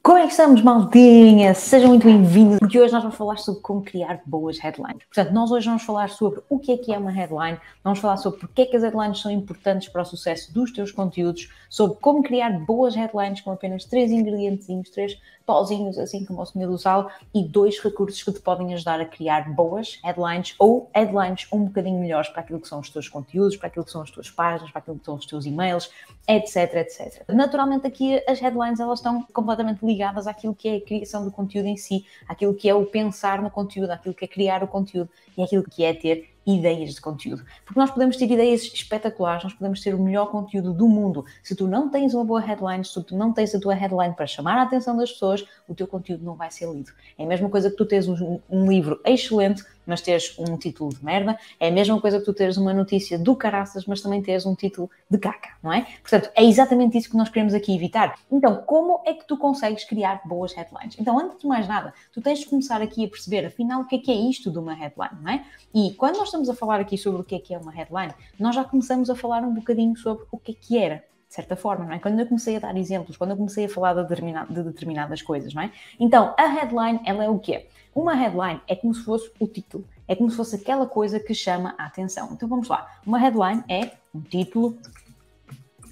Como é que estamos, maldinha? Sejam muito bem-vindos, porque hoje nós vamos falar sobre como criar boas headlines. Portanto, nós hoje vamos falar sobre o que é uma headline, vamos falar sobre porque é que as headlines são importantes para o sucesso dos teus conteúdos, sobre como criar boas headlines com apenas 3 ingredientezinhos, 3 pauzinhos, assim como o senhor do sal, e 2 recursos que te podem ajudar a criar boas headlines ou headlines um bocadinho melhores para aquilo que são os teus conteúdos, para aquilo que são as tuas páginas, para aquilo que são os teus e-mails, etc, etc. Naturalmente aqui as headlines elas estão completamente ligadas àquilo que é a criação do conteúdo em si, àquilo que é o pensar no conteúdo, àquilo que é criar o conteúdo e àquilo que é ter ideias de conteúdo. Porque nós podemos ter ideias espetaculares, nós podemos ter o melhor conteúdo do mundo. Se tu não tens uma boa headline, se tu não tens a tua headline para chamar a atenção das pessoas, o teu conteúdo não vai ser lido. É a mesma coisa que tu tens um livro excelente, mas teres um título de merda. É a mesma coisa que tu teres uma notícia do caraças, mas também teres um título de caca, não é? Portanto, é exatamente isso que nós queremos aqui evitar. Então, como é que tu consegues criar boas headlines? Então, antes de mais nada, tu tens de começar aqui a perceber, afinal, o que é isto de uma headline, não é? E quando nós estamos a falar aqui sobre o que é uma headline, nós já começamos a falar um bocadinho sobre o que era, de certa forma, não é? Quando eu comecei a dar exemplos, quando eu comecei a falar de determinadas coisas, não é? Então, a headline, ela é o quê? Uma headline é como se fosse o título, é como se fosse aquela coisa que chama a atenção. Então, vamos lá. Uma headline é um título,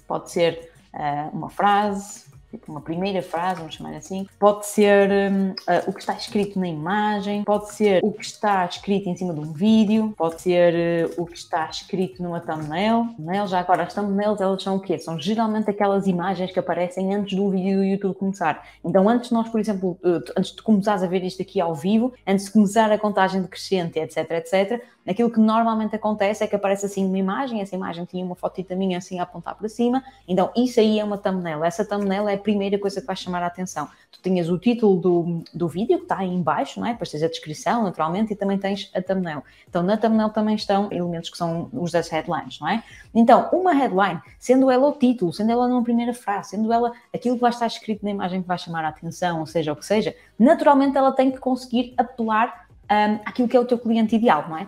pode ser uma frase, tipo uma primeira frase, vamos chamar assim. Pode ser o que está escrito na imagem, pode ser o que está escrito em cima de um vídeo, pode ser o que está escrito numa thumbnail. Já agora, as thumbnails, elas são o quê? São geralmente aquelas imagens que aparecem antes do vídeo do YouTube começar. Então, antes de nós, por exemplo, antes de começares a ver isto aqui ao vivo, antes de começar a contagem decrescente, etc, etc, aquilo que normalmente acontece é que aparece assim uma imagem, essa imagem tinha uma fotita minha assim a apontar para cima, então isso aí é uma thumbnail. Essa thumbnail é a primeira coisa que vai chamar a atenção. Tu tinhas o título do vídeo, que está aí em baixo, não é? Depois tens a descrição, naturalmente, e também tens a thumbnail. Então, na thumbnail também estão elementos que são os das headlines, não é? Então, uma headline, sendo ela o título, sendo ela numa primeira frase, sendo ela aquilo que vai estar escrito na imagem que vai chamar a atenção, ou seja, o que seja, naturalmente ela tem que conseguir apelar àquilo que é o teu cliente ideal, não é?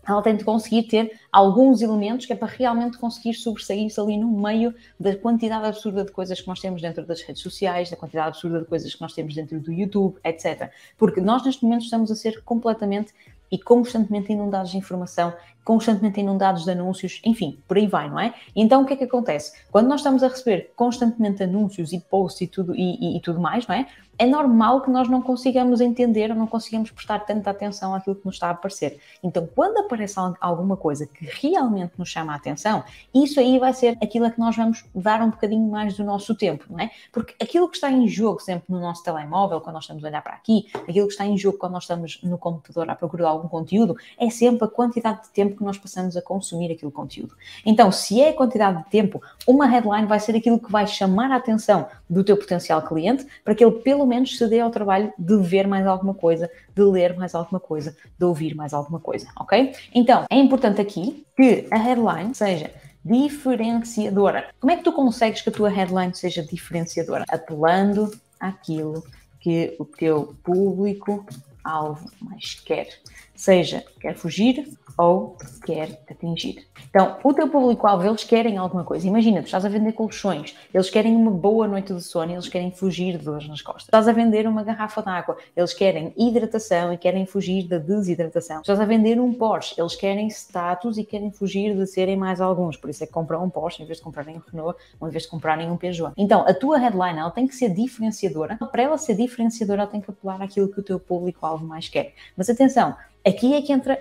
Ela tem de conseguir ter alguns elementos que é para realmente conseguir sobressair-se ali no meio da quantidade absurda de coisas que nós temos dentro das redes sociais, da quantidade absurda de coisas que nós temos dentro do YouTube, etc. Porque nós neste momento estamos a ser completamente e constantemente inundados de informação, constantemente inundados de anúncios, enfim, por aí vai, não é? Então, o que é que acontece? Quando nós estamos a receber constantemente anúncios e posts e tudo mais, não é? É normal que nós não consigamos entender ou não consigamos prestar tanta atenção àquilo que nos está a aparecer. Então, quando aparece alguma coisa que realmente nos chama a atenção, isso aí vai ser aquilo a que nós vamos dar um bocadinho mais do nosso tempo, não é? Porque aquilo que está em jogo sempre no nosso telemóvel, quando nós estamos a olhar para aqui, aquilo que está em jogo quando nós estamos no computador à procura de algum conteúdo, é sempre a quantidade de tempo que nós passamos a consumir aquele conteúdo. Então, se é a quantidade de tempo, uma headline vai ser aquilo que vai chamar a atenção do teu potencial cliente para que ele pelo menos se dê ao trabalho de ver mais alguma coisa, de ler mais alguma coisa, de ouvir mais alguma coisa, ok? Então, é importante aqui que a headline seja diferenciadora. Como é que tu consegues que a tua headline seja diferenciadora? Apelando àquilo que o teu público-alvo mais quer. Seja quer fugir ou quer atingir. Então, o teu público-alvo, eles querem alguma coisa. Imagina, tu estás a vender colchões, eles querem uma boa noite de sono, eles querem fugir de dores nas costas. Estás a vender uma garrafa de água, eles querem hidratação e querem fugir da desidratação. Estás a vender um Porsche, eles querem status e querem fugir de serem mais alguns. Por isso é que compram um Porsche em vez de comprarem um Renault ou em vez de comprarem um Peugeot. Então, a tua headline, ela tem que ser diferenciadora. Para ela ser diferenciadora, ela tem que apelar àquilo que o teu público-alvo mais quer. Mas atenção, aqui é que entra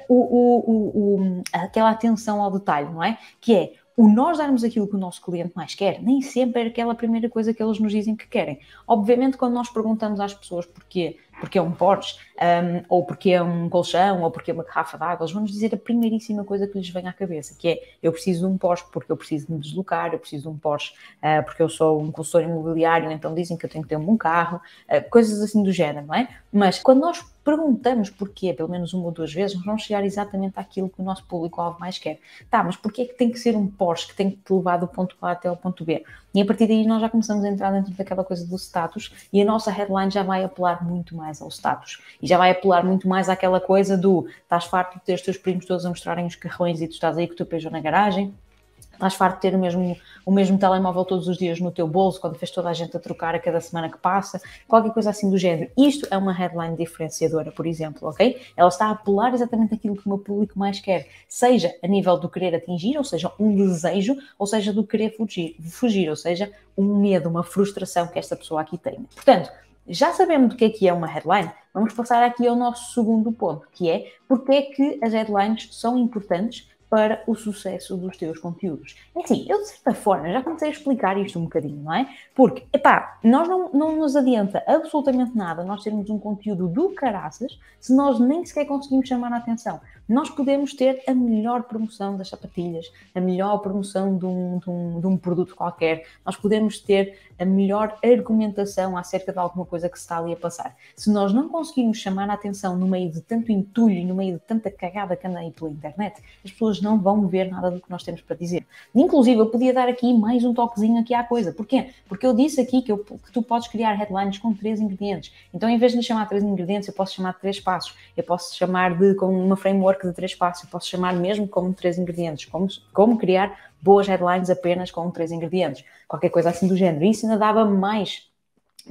aquela atenção ao detalhe, não é? Que é o nós darmos aquilo que o nosso cliente mais quer, nem sempre é aquela primeira coisa que eles nos dizem que querem. Obviamente, quando nós perguntamos às pessoas porquê é um Porsche, ou porque é um colchão, ou porque é uma garrafa de água, eles vão nos dizer a primeiríssima coisa que lhes vem à cabeça, que é, eu preciso de um Porsche porque eu preciso de me deslocar, eu preciso de um Porsche porque eu sou um consultor imobiliário, então dizem que eu tenho que ter um bom carro, coisas assim do género, não é? Mas quando nós perguntamos porquê, pelo menos uma ou duas vezes, nós vamos chegar exatamente àquilo que o nosso público-alvo mais quer. Tá, mas porquê é que tem que ser um Porsche que tem que te levar do ponto A até ao ponto B? E a partir daí nós já começamos a entrar dentro daquela coisa do status e a nossa headline já vai apelar muito mais ao status. E já vai apelar muito mais àquela coisa do estás farto de ter os teus primos todos a mostrarem os carrões e tu estás aí com o teu Peugeot na garagem, Estás farto de ter o mesmo telemóvel todos os dias no teu bolso, quando fez toda a gente a trocar a cada semana que passa, qualquer coisa assim do género. Isto é uma headline diferenciadora, por exemplo, ok? Ela está a apelar exatamente aquilo que o meu público mais quer, seja a nível do querer atingir, ou seja, um desejo, ou seja, do querer fugir, ou seja, um medo, uma frustração que esta pessoa aqui tem. Portanto, já sabemos do que é uma headline, vamos passar aqui ao nosso segundo ponto, que é porque é que as headlines são importantes para o sucesso dos teus conteúdos. É assim, eu de certa forma já comecei a explicar isto um bocadinho, não é? Porque, nós não nos adianta absolutamente nada nós termos um conteúdo do caraças se nós nem sequer conseguimos chamar a atenção. Nós podemos ter a melhor promoção das sapatilhas, a melhor promoção de um produto qualquer, nós podemos ter a melhor argumentação acerca de alguma coisa que se está ali a passar. Se nós não conseguirmos chamar a atenção no meio de tanto entulho e no meio de tanta cagada que anda aí pela internet, as pessoas não vão ver nada do que nós temos para dizer. Inclusive, eu podia dar aqui mais um toquezinho aqui à coisa. Porquê? Porque eu disse aqui que tu podes criar headlines com 3 ingredientes. Então, em vez de lhe chamar 3 ingredientes, eu posso chamar de 3 passos. Eu posso chamar com uma framework de 3 passos. Eu posso chamar mesmo como 3 ingredientes. Como criar boas headlines apenas com 3 ingredientes. Qualquer coisa assim do género. Isso ainda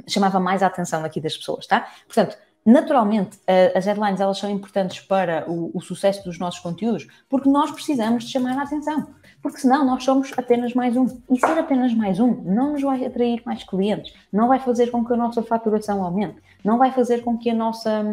chamava mais a atenção aqui das pessoas, tá? Portanto, naturalmente, as headlines elas são importantes para o sucesso dos nossos conteúdos porque nós precisamos de chamar a atenção. Porque senão nós somos apenas mais um. E ser apenas mais um não nos vai atrair mais clientes, não vai fazer com que a nossa faturação aumente, não vai fazer com que a nossa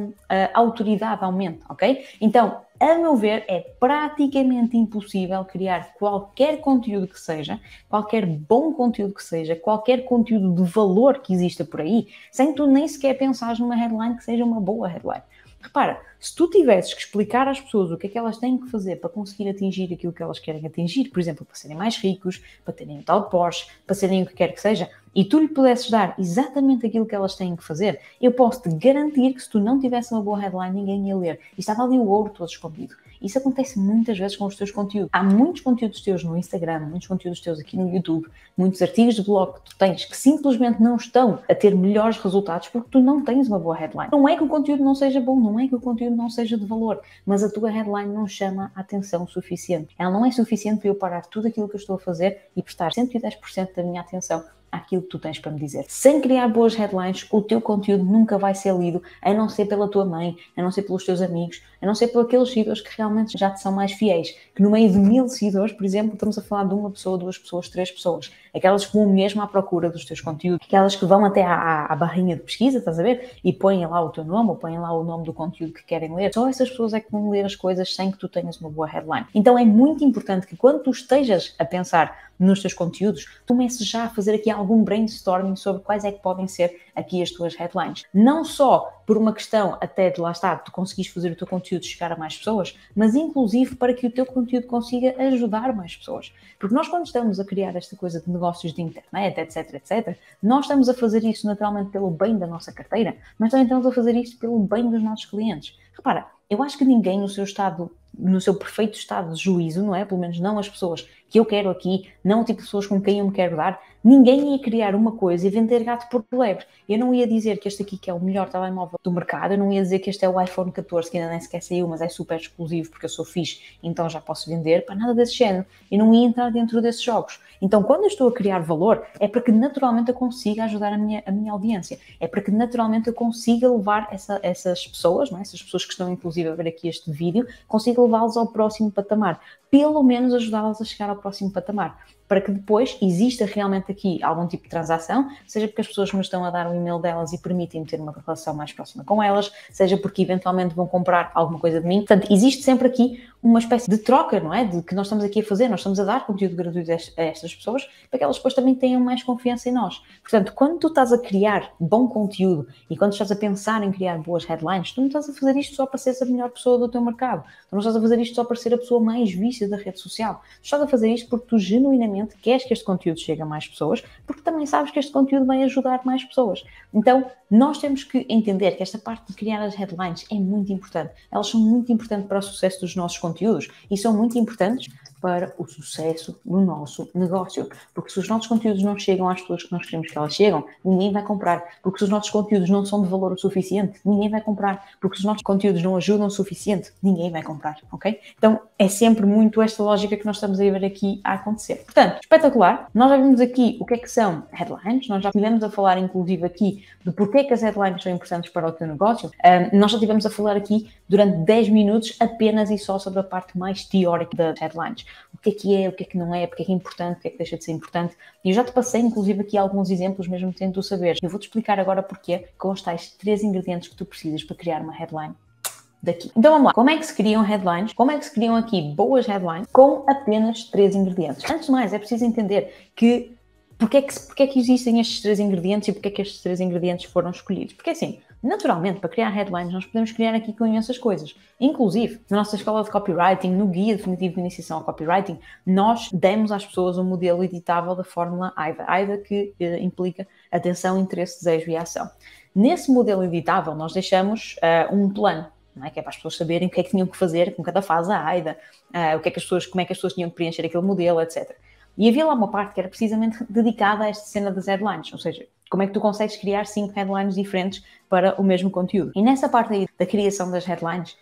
autoridade aumente, ok? Então, a meu ver, é praticamente impossível criar qualquer conteúdo que seja, qualquer bom conteúdo que seja, qualquer conteúdo de valor que exista por aí, sem tu nem sequer pensares numa headline que seja uma boa headline. Repara, se tu tivesses que explicar às pessoas o que é que elas têm que fazer para conseguir atingir aquilo que elas querem atingir, por exemplo, para serem mais ricos, para terem um tal Porsche, para serem o que quer que seja, e tu lhe pudesses dar exatamente aquilo que elas têm que fazer, eu posso-te garantir que se tu não tivesse uma boa headline, ninguém ia ler. E estava ali o ouro todo escondido. Isso acontece muitas vezes com os teus conteúdos. Há muitos conteúdos teus no Instagram, muitos conteúdos teus aqui no YouTube, muitos artigos de blog que tu tens que simplesmente não estão a ter melhores resultados porque tu não tens uma boa headline. Não é que o conteúdo não seja bom, não é que o conteúdo não seja de valor, mas a tua headline não chama a atenção suficiente. Ela não é suficiente para eu parar tudo aquilo que eu estou a fazer e prestar 110% da minha atenção àquilo que tu tens para me dizer. Sem criar boas headlines, o teu conteúdo nunca vai ser lido, a não ser pela tua mãe, a não ser pelos teus amigos, a não ser por aqueles seguidores que realmente já te são mais fiéis. Que no meio de 1000 seguidores, por exemplo, estamos a falar de uma pessoa, 2 pessoas, 3 pessoas. Aquelas que vão mesmo à procura dos teus conteúdos, aquelas que vão até à barrinha de pesquisa, estás a ver? E põem lá o teu nome, ou põem lá o nome do conteúdo que querem ler. Só essas pessoas é que vão ler as coisas sem que tu tenhas uma boa headline. Então é muito importante que quando tu estejas a pensar nos teus conteúdos, comeces já a fazer aqui algum brainstorming sobre quais é que podem ser aqui as tuas headlines. Não só por uma questão até de lá estar, tu conseguires fazer o teu conteúdo chegar a mais pessoas, mas inclusive para que o teu conteúdo consiga ajudar mais pessoas. Porque nós quando estamos a criar esta coisa de negócios de internet, etc, nós estamos a fazer isso naturalmente pelo bem da nossa carteira, mas também estamos a fazer isto pelo bem dos nossos clientes. Repara, eu acho que ninguém no seu perfeito estado de juízo, não é? Pelo menos não as pessoas que eu quero aqui, não o tipo de pessoas com quem eu me quero dar, ninguém ia criar uma coisa e vender gato por lebre. Eu não ia dizer que este aqui que é o melhor telemóvel do mercado, eu não ia dizer que este é o iPhone 14, que ainda nem sequer saiu, mas é super exclusivo porque eu sou fixe, então já posso vender, para nada desse género. Eu não ia entrar dentro desses jogos. Então, quando eu estou a criar valor, é para que naturalmente eu consiga ajudar a minha audiência. É para que naturalmente eu consiga levar essas pessoas, não é? Essas pessoas que estão inclusive a ver aqui este vídeo, consiga levá-los ao próximo patamar. Pelo menos ajudá-los a chegar ao próximo patamar. Para que depois exista realmente aqui algum tipo de transação, seja porque as pessoas me estão a dar o e-mail delas e permitem-me ter uma relação mais próxima com elas, seja porque eventualmente vão comprar alguma coisa de mim. Portanto, existe sempre aqui uma espécie de troca, não é? De que nós estamos aqui a fazer, nós estamos a dar conteúdo gratuito a estas pessoas para que elas depois também tenham mais confiança em nós. Portanto, quando tu estás a criar bom conteúdo e quando estás a pensar em criar boas headlines, tu não estás a fazer isto só para seres a melhor pessoa do teu mercado, tu não estás a fazer isto só para ser a pessoa mais vista da rede social, tu estás a fazer isto porque tu genuinamente queres que este conteúdo chegue a mais pessoas, porque também sabes que este conteúdo vai ajudar mais pessoas. Então, nós temos que entender que esta parte de criar as headlines é muito importante. Elas são muito importantes para o sucesso dos nossos conteúdos e são muito importantes para o sucesso do nosso negócio. Porque se os nossos conteúdos não chegam às pessoas que nós queremos que elas chegam, ninguém vai comprar. Porque se os nossos conteúdos não são de valor o suficiente, ninguém vai comprar. Porque se os nossos conteúdos não ajudam o suficiente, ninguém vai comprar, ok? Então, é sempre muito esta lógica que nós estamos a ver aqui a acontecer. Portanto, espetacular. Nós já vimos aqui o que é que são headlines. Nós já estivemos a falar, inclusive, aqui de porque é que as headlines são importantes para o teu negócio. Nós já estivemos a falar aqui durante 10 minutos apenas e só sobre a parte mais teórica das headlines. O que é, o que é que não é, porque é que é importante, o que é que deixa de ser importante. E eu já te passei, inclusive, aqui alguns exemplos, mesmo tendo tu saberes. Eu vou-te explicar agora porquê, com os tais 3 ingredientes que tu precisas para criar uma headline daqui. Então vamos lá, como é que se criam headlines? Como é que se criam aqui boas headlines com apenas 3 ingredientes? Antes de mais, é preciso entender que porque é que existem estes 3 ingredientes e porque é que estes 3 ingredientes foram escolhidos. Porque assim, naturalmente, para criar headlines, nós podemos criar aqui com imensas coisas. Inclusive, na nossa escola de copywriting, no guia definitivo de iniciação ao copywriting, nós demos às pessoas um modelo editável da fórmula AIDA. AIDA que implica atenção, interesse, desejo e ação. Nesse modelo editável, nós deixamos um plano, não é? Que é para as pessoas saberem o que é que tinham que fazer com cada fase da AIDA, como é que as pessoas tinham que preencher aquele modelo, etc. E havia lá uma parte que era precisamente dedicada a esta cena das headlines, ou seja, como é que tu consegues criar 5 headlines diferentes para o mesmo conteúdo. E nessa parte aí da criação das headlines,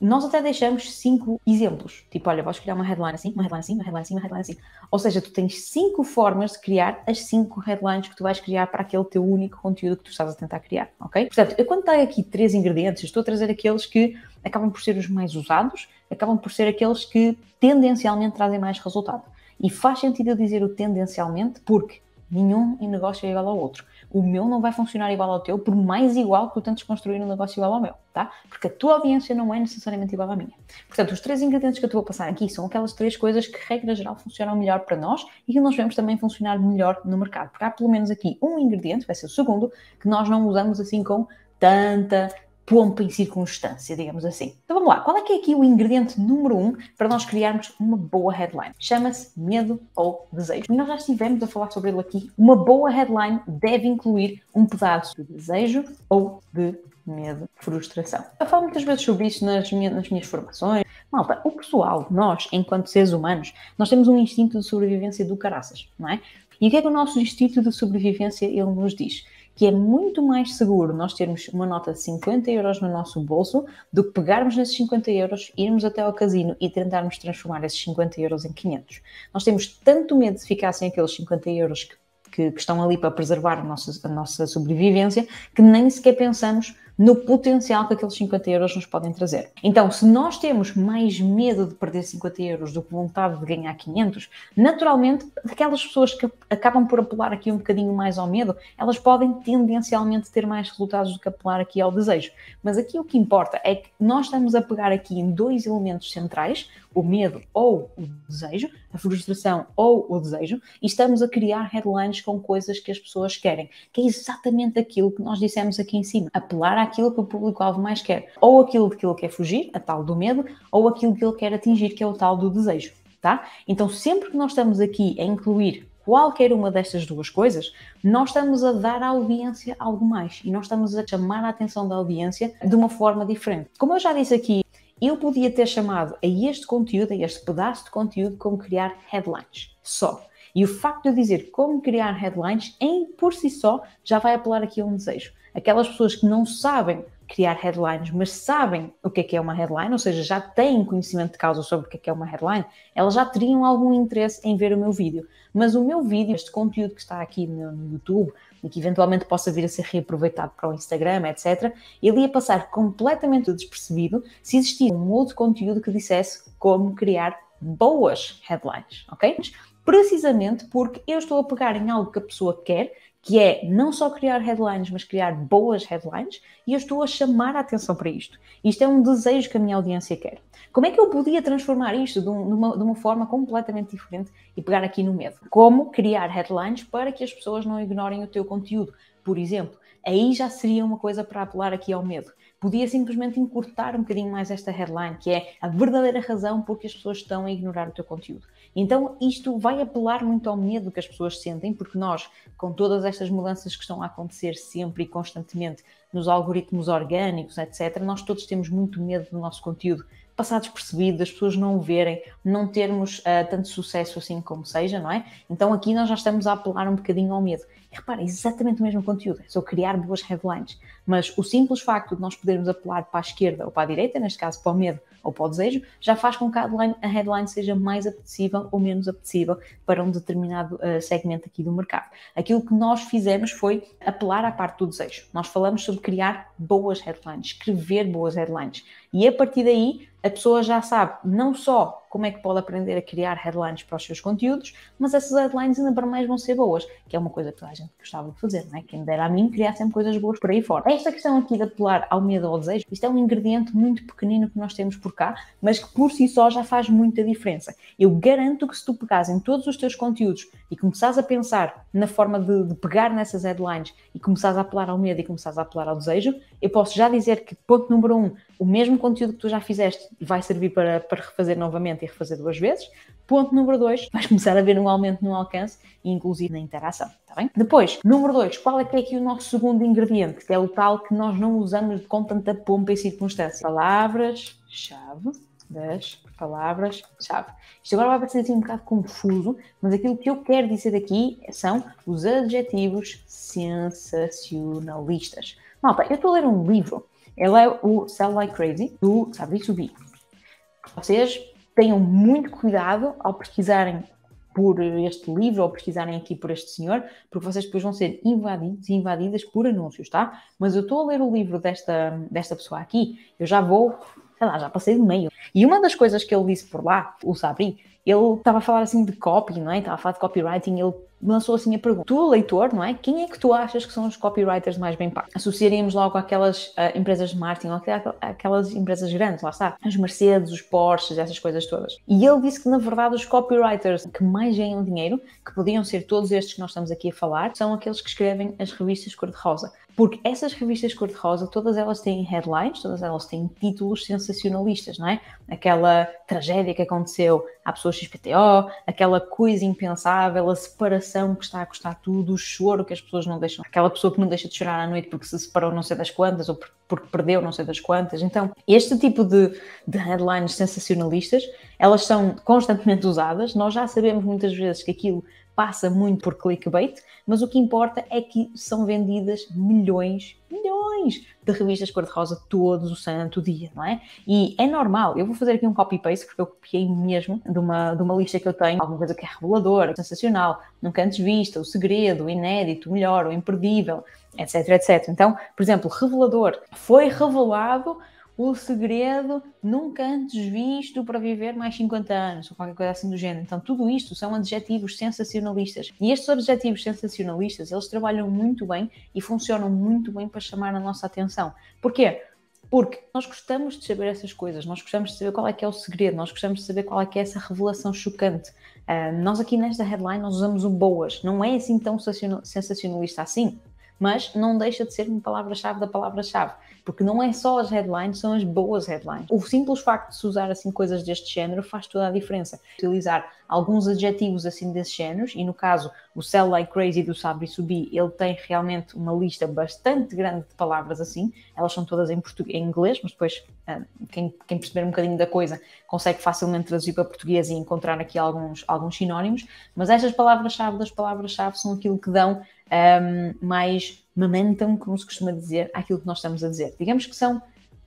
nós até deixamos 5 exemplos. Tipo, olha, vais criar uma headline assim, uma headline assim, uma headline assim, uma headline assim. Ou seja, tu tens 5 formas de criar as 5 headlines que tu vais criar para aquele teu único conteúdo que tu estás a tentar criar, ok? Portanto, eu quando tenho aqui 3 ingredientes, estou a trazer aqueles que acabam por ser os mais usados, acabam por ser aqueles que tendencialmente trazem mais resultado. E faz sentido eu dizer o tendencialmente porque nenhum negócio é igual ao outro. O meu não vai funcionar igual ao teu, por mais igual que tu tentes construir um negócio igual ao meu, tá? Porque a tua audiência não é necessariamente igual à minha. Portanto, os 3 ingredientes que eu te vou passar aqui são aquelas 3 coisas que, regra geral, funcionam melhor para nós e que nós vemos também funcionar melhor no mercado. Porque há pelo menos aqui um ingrediente, vai ser o segundo, que nós não usamos assim com tanta pompa em circunstância, digamos assim. Então vamos lá, qual é que é aqui o ingrediente número 1 para nós criarmos uma boa headline? Chama-se medo ou desejo. E nós já estivemos a falar sobre ele aqui. Uma boa headline deve incluir um pedaço de desejo ou de medo, frustração. Eu falo muitas vezes sobre isso nas minhas formações. Malta, o pessoal, nós, enquanto seres humanos, nós temos um instinto de sobrevivência do caraças, não é? E o que é que o nosso instinto de sobrevivência ele nos diz? Que é muito mais seguro nós termos uma nota de 50 euros no nosso bolso do que pegarmos nesses 50 euros, irmos até ao casino e tentarmos transformar esses 50 euros em 500. Nós temos tanto medo de ficar sem aqueles 50 euros que estão ali para preservar a nossa sobrevivência, que nem sequer pensamos no potencial que aqueles 50 euros nos podem trazer. Então, se nós temos mais medo de perder 50 euros do que vontade de ganhar 500, naturalmente, aquelas pessoas que acabam por apelar aqui um bocadinho mais ao medo, elas podem tendencialmente ter mais resultados do que apelar aqui ao desejo. Mas aqui o que importa é que nós estamos a pegar aqui em 2 elementos centrais, o medo ou o desejo, a frustração ou o desejo, e estamos a criar headlines com coisas que as pessoas querem, que é exatamente aquilo que nós dissemos aqui em cima, apelar àquilo que o público-alvo mais quer, ou aquilo de que ele quer fugir, a tal do medo, ou aquilo que ele quer atingir, que é o tal do desejo, tá? Então, sempre que nós estamos aqui a incluir qualquer uma destas 2 coisas, nós estamos a dar à audiência algo mais, e nós estamos a chamar a atenção da audiência de uma forma diferente. Como eu já disse aqui, eu podia ter chamado a este conteúdo, a este pedaço de conteúdo, como criar headlines, só. E o facto de eu dizer como criar headlines, por si só, já vai apelar aqui a um desejo. Aquelas pessoas que não sabem criar headlines, mas sabem o que é uma headline, ou seja, já têm conhecimento de causa sobre o que é uma headline, elas já teriam algum interesse em ver o meu vídeo. Mas o meu vídeo, este conteúdo que está aqui no YouTube, e que eventualmente possa vir a ser reaproveitado para o Instagram, etc., ele ia passar completamente despercebido se existisse um outro conteúdo que dissesse como criar boas headlines, ok? Precisamente porque eu estou a pegar em algo que a pessoa quer, que é não só criar headlines, mas criar boas headlines, e eu estou a chamar a atenção para isto. Isto é um desejo que a minha audiência quer. Como é que eu podia transformar isto de uma forma completamente diferente e pegar aqui no medo? Como criar headlines para que as pessoas não ignorem o teu conteúdo, por exemplo. Aí já seria uma coisa para apelar aqui ao medo. Podia simplesmente encurtar um bocadinho mais esta headline, que é a verdadeira razão por que as pessoas estão a ignorar o teu conteúdo. Então isto vai apelar muito ao medo que as pessoas sentem, porque nós, com todas estas mudanças que estão a acontecer sempre e constantemente nos algoritmos orgânicos, etc., nós todos temos muito medo do nosso conteúdo passar despercebido, as pessoas não o verem, não termos tanto sucesso assim como seja, não é? Então aqui nós já estamos a apelar um bocadinho ao medo. E repara, é exatamente o mesmo conteúdo, é só criar boas headlines. Mas o simples facto de nós podermos apelar para a esquerda ou para a direita, neste caso para o medo ou para o desejo, já faz com que a headline seja mais apetecível ou menos apetecível para um determinado segmento aqui do mercado. Aquilo que nós fizemos foi apelar à parte do desejo. Nós falamos sobre criar boas headlines, escrever boas headlines. E a partir daí, a pessoa já sabe não só como é que pode aprender a criar headlines para os seus conteúdos, mas essas headlines ainda para mais vão ser boas, que é uma coisa que toda a gente gostava de fazer, não é? Quem me dera a mim criar sempre coisas boas por aí fora. Esta questão aqui de apelar ao medo ou ao desejo, isto é um ingrediente muito pequenino que nós temos por cá, mas que por si só já faz muita diferença. Eu garanto que se tu pegares em todos os teus conteúdos e começares a pensar na forma de pegar nessas headlines e começares a apelar ao medo e começares a apelar ao desejo, eu posso já dizer que, ponto número 1, o mesmo conteúdo que tu já fizeste vai servir para refazer novamente e refazer 2 vezes. Ponto número 2, vais começar a ver um aumento no alcance e inclusive na interação, está bem? Depois, número 2, qual é que é aqui o nosso segundo ingrediente? Que é o tal que nós não usamos com tanta pompa e circunstância. Palavras-chave das palavras-chave. Isto agora vai parecer assim um bocado confuso, mas aquilo que eu quero dizer aqui são os adjetivos sensacionalistas. Malta, eu estou a ler um livro. Ele é o Sell Like Crazy, do Fabrício. Vocês tenham muito cuidado ao pesquisarem por este livro ou pesquisarem aqui por este senhor, porque vocês depois vão ser invadidos e invadidas por anúncios, tá? Mas eu estou a ler o livro desta pessoa aqui, eu já vou, sei lá, já passei de meio. E uma das coisas que ele disse por lá, o Sabri, ele estava a falar assim de copy, não é? Estava a falar de copywriting, ele lançou assim a pergunta. Tu, leitor, não é? Quem é que tu achas que são os copywriters mais bem pagos? Associaríamos logo àquelas empresas de marketing, ou aquelas empresas grandes, lá está. As Mercedes, os Porsches, essas coisas todas. E ele disse que, na verdade, os copywriters que mais ganham dinheiro, que podiam ser todos estes que nós estamos aqui a falar, são aqueles que escrevem as revistas cor-de-rosa. Porque essas revistas cor-de-rosa, todas elas têm headlines, todas elas têm títulos sensacionalistas, não é? Aquela tragédia que aconteceu à pessoa XPTO, aquela coisa impensável, a separação que está a custar tudo, o choro que as pessoas não deixam, aquela pessoa que não deixa de chorar à noite porque se separou não sei das quantas ou porque perdeu não sei das quantas. Então, este tipo de headlines sensacionalistas, elas são constantemente usadas, nós já sabemos muitas vezes que aquilo passa muito por clickbait, mas o que importa é que são vendidas milhões de revistas cor-de-rosa todos o santo dia, não é? E é normal, eu vou fazer aqui um copy-paste, porque eu copiei mesmo de uma lista que eu tenho, alguma coisa que é reveladora, sensacional, nunca antes vista, o segredo, o inédito, o melhor, o imperdível, etc, etc. Então, por exemplo, revelador, foi revelado o segredo nunca antes visto para viver mais 50 anos, ou qualquer coisa assim do género. Então, tudo isto são adjetivos sensacionalistas. E estes adjetivos sensacionalistas, eles trabalham muito bem e funcionam muito bem para chamar a nossa atenção. Porquê? Porque nós gostamos de saber essas coisas, nós gostamos de saber qual é que é o segredo, nós gostamos de saber qual é que é essa revelação chocante. Nós aqui nesta headline, nós usamos o boas. Não é assim tão sensacionalista assim, mas não deixa de ser uma palavra-chave da palavra-chave, porque não é só as headlines, são as boas headlines. O simples facto de se usar assim coisas deste género faz toda a diferença. Utilizar alguns adjetivos assim desses géneros, e no caso o Sell Like Crazy do Sabri Subi, ele tem realmente uma lista bastante grande de palavras assim, elas são todas em inglês, mas depois quem perceber um bocadinho da coisa consegue facilmente traduzir para português e encontrar aqui alguns sinónimos, mas estas palavras-chave das palavras-chave são aquilo que dão mais momentum, como se costuma dizer, àquilo que nós estamos a dizer. Digamos que são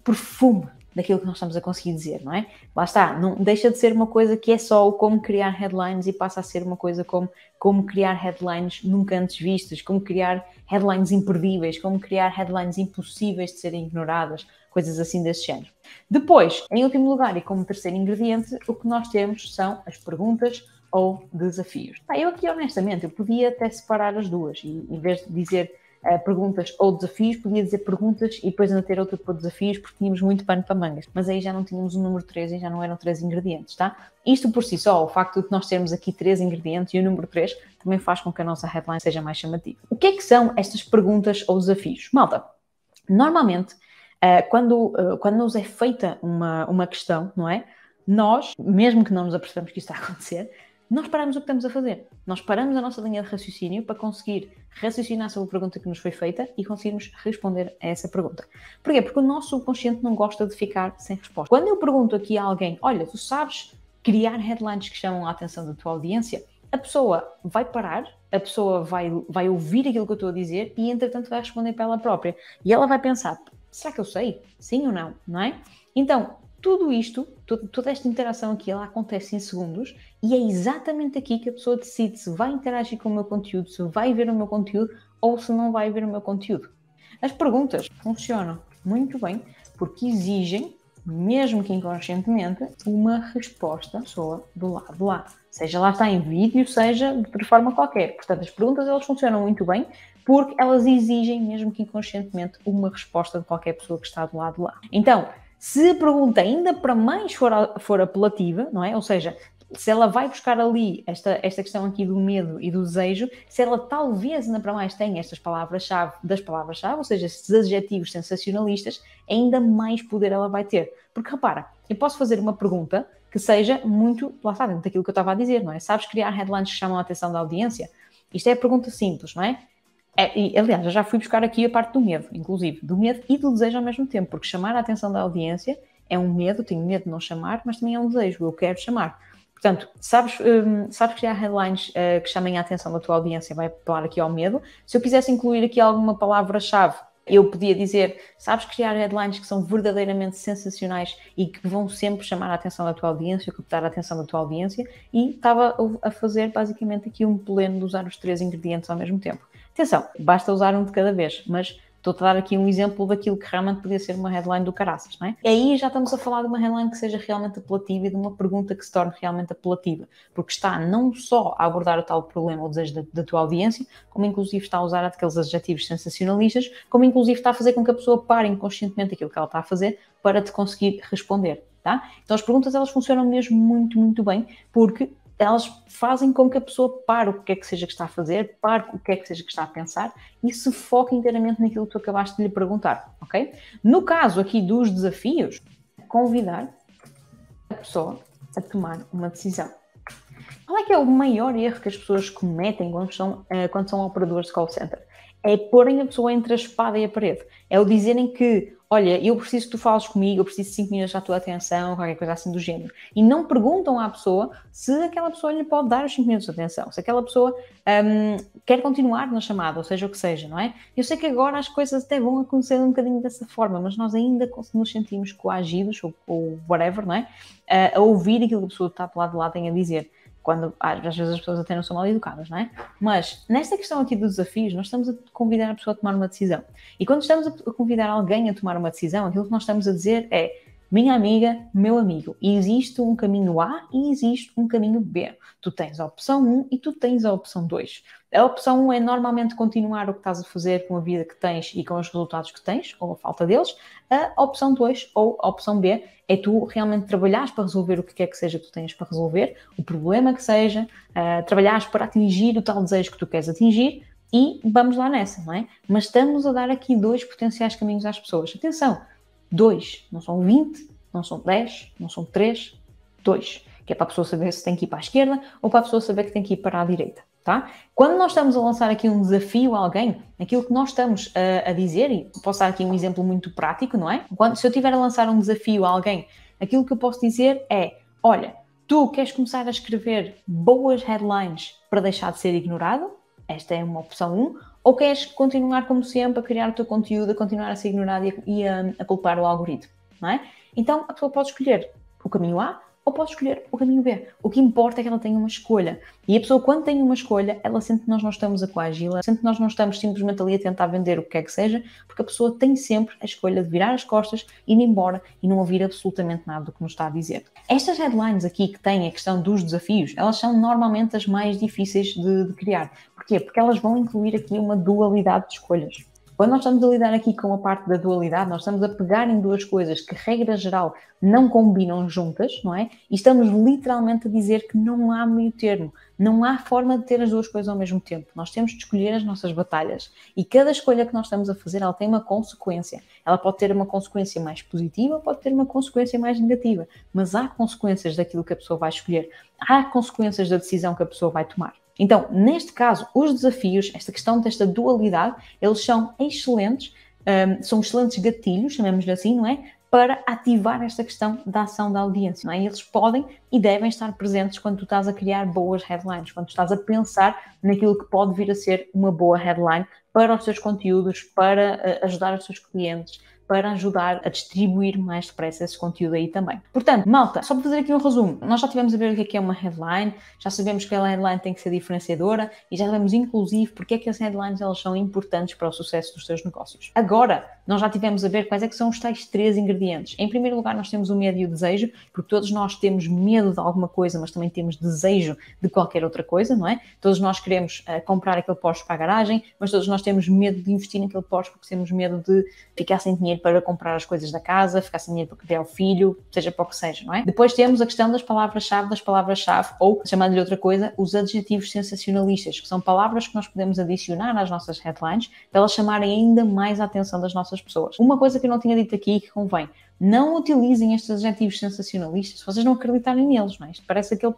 perfume daquilo que nós estamos a conseguir dizer, não é? Lá está, não deixa de ser uma coisa que é só o como criar headlines e passa a ser uma coisa como criar headlines nunca antes vistas, como criar headlines imperdíveis, como criar headlines impossíveis de serem ignoradas, coisas assim desse género. Depois, em último lugar e como terceiro ingrediente, o que nós temos são as perguntas ou desafios. Eu aqui, honestamente, eu podia até separar as duas e em vez de dizer perguntas ou desafios, podia dizer perguntas e depois ainda ter outra por desafios, porque tínhamos muito pano para mangas. Mas aí já não tínhamos o número 3 e já não eram 3 ingredientes, tá? Isto por si só, o facto de nós termos aqui 3 ingredientes e o número 3 também faz com que a nossa headline seja mais chamativa. O que é que são estas perguntas ou desafios? Malta, normalmente, quando nos é feita uma questão, não é? Nós, mesmo que não nos apercebamos que isto está a acontecer, nós paramos o que estamos a fazer. Nós paramos a nossa linha de raciocínio para conseguir raciocinar sobre a pergunta que nos foi feita e conseguirmos responder a essa pergunta. Porquê? Porque o nosso subconsciente não gosta de ficar sem resposta. Quando eu pergunto aqui a alguém, olha, tu sabes criar headlines que chamam a atenção da tua audiência, a pessoa vai parar, a pessoa vai ouvir aquilo que eu estou a dizer e, entretanto, vai responder para ela própria. E ela vai pensar, será que eu sei? Sim ou não? Não é? Então, tudo isto, toda esta interação aqui, ela acontece em segundos e é exatamente aqui que a pessoa decide se vai interagir com o meu conteúdo, se vai ver o meu conteúdo ou se não vai ver o meu conteúdo. As perguntas funcionam muito bem porque exigem, mesmo que inconscientemente, uma resposta da pessoa do lado de lá. Seja lá está em vídeo, seja de forma qualquer. Portanto, as perguntas elas funcionam muito bem porque elas exigem, mesmo que inconscientemente, uma resposta de qualquer pessoa que está do lado de lá. Então, se a pergunta ainda para mais for apelativa, não é? Ou seja, se ela vai buscar ali esta questão aqui do medo e do desejo, se ela talvez ainda para mais tem estas palavras-chave das palavras-chave, ou seja, estes adjetivos sensacionalistas, ainda mais poder ela vai ter. Porque repara, eu posso fazer uma pergunta que seja muito, lá está, dentro daquilo que eu estava a dizer, não é? Sabes criar headlines que chamam a atenção da audiência? Isto é a pergunta simples, não é? E, aliás, eu já fui buscar aqui a parte do medo, inclusive, do medo e do desejo ao mesmo tempo, porque chamar a atenção da audiência é um medo, tenho medo de não chamar, mas também é um desejo, eu quero chamar. Portanto, sabes criar headlines que chamem a atenção da tua audiência, vai apelar aqui ao medo. Se eu quisesse incluir aqui alguma palavra-chave, eu podia dizer, sabes criar headlines que são verdadeiramente sensacionais e que vão sempre chamar a atenção da tua audiência, captar a atenção da tua audiência, e estava a fazer basicamente aqui um pleno de usar os 3 ingredientes ao mesmo tempo. Atenção, basta usar um de cada vez, mas estou-te a dar aqui um exemplo daquilo que realmente podia ser uma headline do caraças, não é? E aí já estamos a falar de uma headline que seja realmente apelativa e de uma pergunta que se torne realmente apelativa, porque está não só a abordar o tal problema ou desejo da tua audiência, como inclusive está a usar aqueles adjetivos sensacionalistas, como inclusive está a fazer com que a pessoa pare inconscientemente aquilo que ela está a fazer para te conseguir responder, tá? Então as perguntas elas funcionam mesmo muito, muito bem, porque elas fazem com que a pessoa pare o que é que seja que está a fazer, pare o que é que seja que está a pensar e se foque inteiramente naquilo que tu acabaste de lhe perguntar, ok? No caso aqui dos desafios, convidar a pessoa a tomar uma decisão. Qual é que é o maior erro que as pessoas cometem quando são operadores de call center? É porem a pessoa entre a espada e a parede. É o dizerem que, olha, eu preciso que tu fales comigo, eu preciso de 5 minutos da tua atenção, qualquer coisa assim do género. E não perguntam à pessoa se aquela pessoa lhe pode dar os 5 minutos de atenção, se aquela pessoa quer continuar na chamada, ou seja o que seja, não é? Eu sei que agora as coisas até vão acontecer um bocadinho dessa forma, mas nós ainda nos sentimos coagidos, ou whatever, não é? A ouvir aquilo que a pessoa que está do lado de lá tem a dizer. Quando às vezes as pessoas até não são mal educadas, não é? Mas nesta questão aqui dos desafios, nós estamos a convidar a pessoa a tomar uma decisão. E quando estamos a convidar alguém a tomar uma decisão, aquilo que nós estamos a dizer é: minha amiga, meu amigo, existe um caminho A e existe um caminho B. Tu tens a opção 1 e tu tens a opção 2. A opção 1 é normalmente continuar o que estás a fazer com a vida que tens e com os resultados que tens, ou a falta deles. A opção 2 ou a opção B é tu realmente trabalhares para resolver o que quer que seja que tu tenhas para resolver, o problema que seja, trabalhares para atingir o tal desejo que tu queres atingir e vamos lá nessa, não é? Mas estamos a dar aqui 2 potenciais caminhos às pessoas. Atenção! 2, não são 20, não são 10, não são 3, 2. Que é para a pessoa saber se tem que ir para a esquerda ou para a pessoa saber que tem que ir para a direita, tá? Quando nós estamos a lançar aqui um desafio a alguém, aquilo que nós estamos a dizer, e posso dar aqui um exemplo muito prático, não é? Se eu estiver a lançar um desafio a alguém, aquilo que eu posso dizer é: olha, tu queres começar a escrever boas headlines para deixar de ser ignorado? Esta é uma opção 1. Ou queres continuar, como sempre, a criar o teu conteúdo, a continuar a ser ignorado e a culpar o algoritmo, não é? Então, a pessoa pode escolher o caminho A ou pode escolher o caminho B. O que importa é que ela tenha uma escolha. E a pessoa, quando tem uma escolha, ela sente que nós não estamos a coagi-la, sente que nós não estamos simplesmente ali a tentar vender o que quer que seja, porque a pessoa tem sempre a escolha de virar as costas, ir embora e não ouvir absolutamente nada do que nos está a dizer. Estas headlines aqui que têm a questão dos desafios, elas são normalmente as mais difíceis de criar. Porquê? Porque elas vão incluir aqui uma dualidade de escolhas. Quando nós estamos a lidar aqui com a parte da dualidade, nós estamos a pegar em duas coisas que, regra geral, não combinam juntas, não é? E estamos literalmente a dizer que não há meio termo, não há forma de ter as duas coisas ao mesmo tempo. Nós temos de escolher as nossas batalhas e cada escolha que nós estamos a fazer, ela tem uma consequência. Ela pode ter uma consequência mais positiva, pode ter uma consequência mais negativa, mas há consequências daquilo que a pessoa vai escolher, há consequências da decisão que a pessoa vai tomar. Então, neste caso, os desafios, esta questão desta dualidade, eles são excelentes gatilhos, chamemos-lhe assim, não é? Para ativar esta questão da ação da audiência, não é? Eles podem e devem estar presentes quando tu estás a criar boas headlines, quando tu estás a pensar naquilo que pode vir a ser uma boa headline para os teus conteúdos, para ajudar os teus clientes, para ajudar a distribuir mais depressa esse conteúdo aí também. Portanto, malta, só para fazer aqui um resumo, nós já tivemos a ver o que é uma headline, já sabemos que a headline tem que ser diferenciadora e já sabemos, inclusive, porque é que as headlines elas são importantes para o sucesso dos teus negócios. Agora, nós já tivemos a ver quais é que são os tais 3 ingredientes. Em primeiro lugar, nós temos o medo e o desejo, porque todos nós temos medo de alguma coisa, mas também temos desejo de qualquer outra coisa, não é? Todos nós queremos comprar aquele Porsche para a garagem, mas todos nós temos medo de investir naquele Porsche porque temos medo de ficar sem dinheiro para comprar as coisas da casa, ficar sem dinheiro para criar o filho, seja para o que seja, não é? Depois temos a questão das palavras-chave, ou, chamando-lhe outra coisa, os adjetivos sensacionalistas, que são palavras que nós podemos adicionar às nossas headlines para elas chamarem ainda mais a atenção das nossas pessoas. Uma coisa que eu não tinha dito aqui que convém, não utilizem estes adjetivos sensacionalistas se vocês não acreditarem neles, não é? Isto parece aquele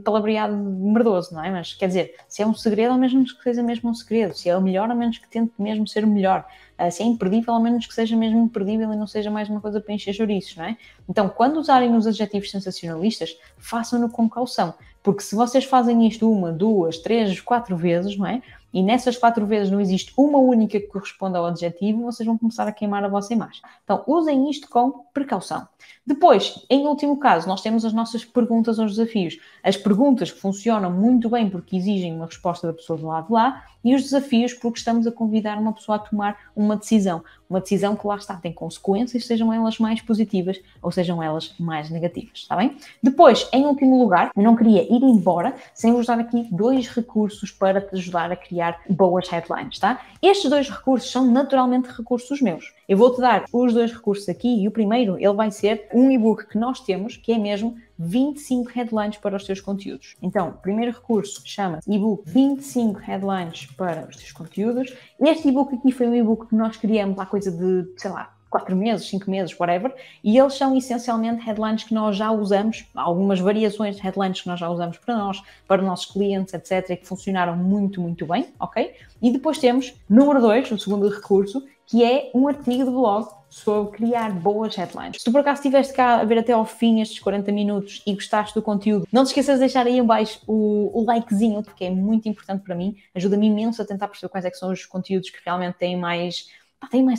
palavreado merdoso, não é? Mas, quer dizer, se é um segredo, ao menos que seja mesmo um segredo. Se é o melhor, ao menos que tente mesmo ser o melhor. Se é imperdível, ao menos que seja mesmo imperdível e não seja mais uma coisa para encher chouriços, não é? Então, quando usarem os adjetivos sensacionalistas, façam-no com caução. Porque se vocês fazem isto 1, 2, 3, 4 vezes, não é? E nessas 4 vezes não existe uma única que corresponda ao adjetivo, vocês vão começar a queimar a vossa imagem. Então, usem isto com precaução. Depois, em último caso, nós temos as nossas perguntas aos desafios. As perguntas que funcionam muito bem porque exigem uma resposta da pessoa do lado de lá e os desafios porque estamos a convidar uma pessoa a tomar uma decisão. Uma decisão que lá está, tem consequências, sejam elas mais positivas ou sejam elas mais negativas, está bem? Depois, em último lugar, eu não queria ir embora sem vos dar aqui 2 recursos para te ajudar a criar boas headlines, tá? Estes 2 recursos são naturalmente recursos meus. Eu vou-te dar os 2 recursos aqui e o primeiro, ele vai ser um e-book que nós temos, que é mesmo 25 headlines para os teus conteúdos. Então, o primeiro recurso chama-se e-book 25 headlines para os teus conteúdos. Este e-book aqui foi um e-book que nós criamos há coisa de, sei lá, 4 meses, 5 meses, whatever, e eles são essencialmente headlines que nós já usamos, algumas variações de headlines que nós já usamos para nós, para nossos clientes, etc., e que funcionaram muito, muito bem, ok? E depois temos, número 2, o segundo recurso, que é um artigo de blog sobre criar boas headlines. Se tu por acaso estiveste cá a ver até ao fim estes 40 minutos e gostaste do conteúdo, não te esqueças de deixar aí em baixo o likezinho, porque é muito importante para mim, ajuda-me imenso a tentar perceber quais é que são os conteúdos que realmente têm mais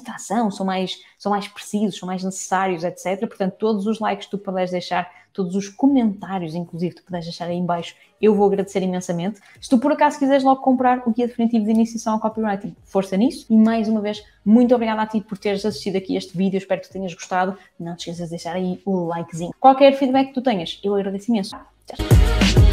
tração, são mais precisos, são mais necessários, etc. Portanto, todos os likes que tu puderes deixar, todos os comentários, inclusive, que tu puderes deixar aí em baixo, eu vou agradecer imensamente. Se tu por acaso quiseres logo comprar o guia definitivo de iniciação ao copywriting, força nisso. E mais uma vez, muito obrigada a ti por teres assistido aqui a este vídeo, espero que tenhas gostado. Não te esqueças de deixar aí o likezinho. Qualquer feedback que tu tenhas, eu agradeço imenso. Tchau.